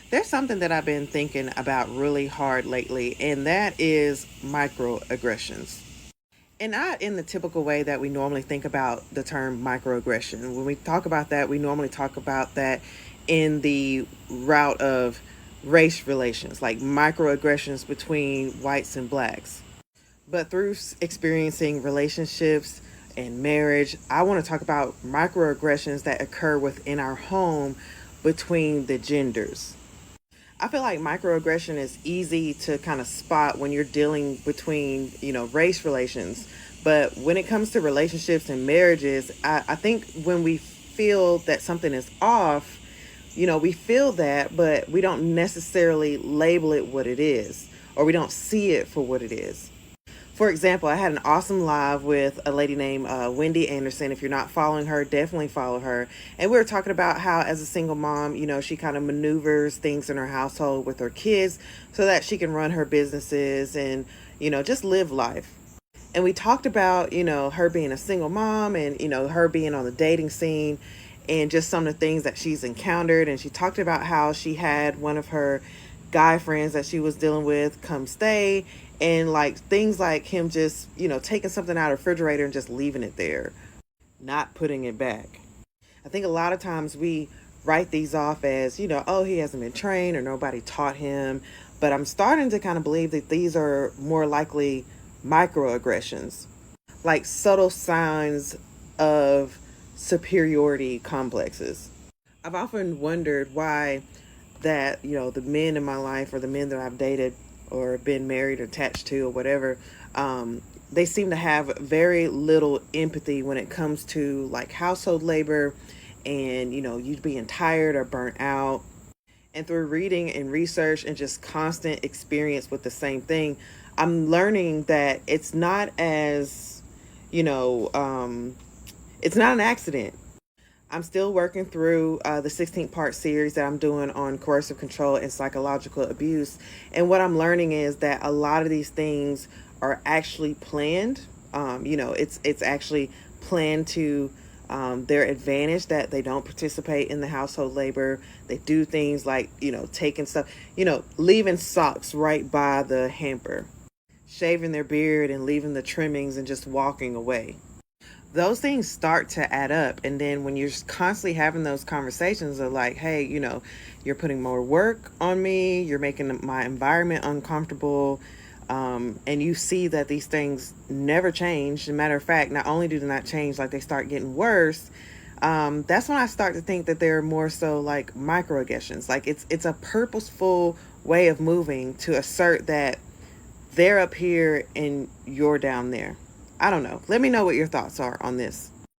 There's something that I've been thinking about really hard lately, and that is microaggressions. And not in the typical way that we normally think about the term microaggression. When we talk about that, we normally talk about that in the route of race relations, like microaggressions between whites and blacks. But through experiencing relationships and marriage, I want to talk about microaggressions that occur within our home between the genders. I feel like microaggression is easy to kind of spot when you're dealing between, race relations. But when it comes to relationships and marriages, I think when we feel that something is off, we feel that, but we don't necessarily label it what it is, or we don't see it for what it is. For example, I had an awesome live with a lady named Wendy Anderson. If you're not following her, definitely follow her. And we were talking about how, as a single mom, she kind of maneuvers things in her household with her kids so that she can run her businesses and, just live life. And we talked about, her being a single mom and, her being on the dating scene and just some of the things that she's encountered. And she talked about how she had one of her guy friends that she was dealing with come stay, and like things like him just, taking something out of the refrigerator and just leaving it there, not putting it back. I think a lot of times we write these off as, oh, he hasn't been trained or nobody taught him. But I'm starting to kind of believe that these are more likely microaggressions, like subtle signs of superiority complexes. I've often wondered why that, the men in my life or the men that I've dated or been married or attached to or whatever, they seem to have very little empathy when it comes to like household labor and, you being tired or burnt out. And through reading and research and just constant experience with the same thing, I'm learning that it's not as, you know, it's not an accident. I'm still working through the 16 part series that I'm doing on coercive control and psychological abuse. And what I'm learning is that a lot of these things are actually planned. It's actually planned to their advantage, that they don't participate in the household labor. They do things like, taking stuff, leaving socks right by the hamper, shaving their beard and leaving the trimmings and just walking away. Those things start to add up. And then when you're constantly having those conversations of like, hey, you're putting more work on me, you're making my environment uncomfortable, and you see that these things never change. As a matter of fact, not only do they not change, like they start getting worse. That's when I start to think that they're more so like microaggressions. Like it's a purposeful way of moving to assert that they're up here and you're down there. I don't know. Let me know what your thoughts are on this.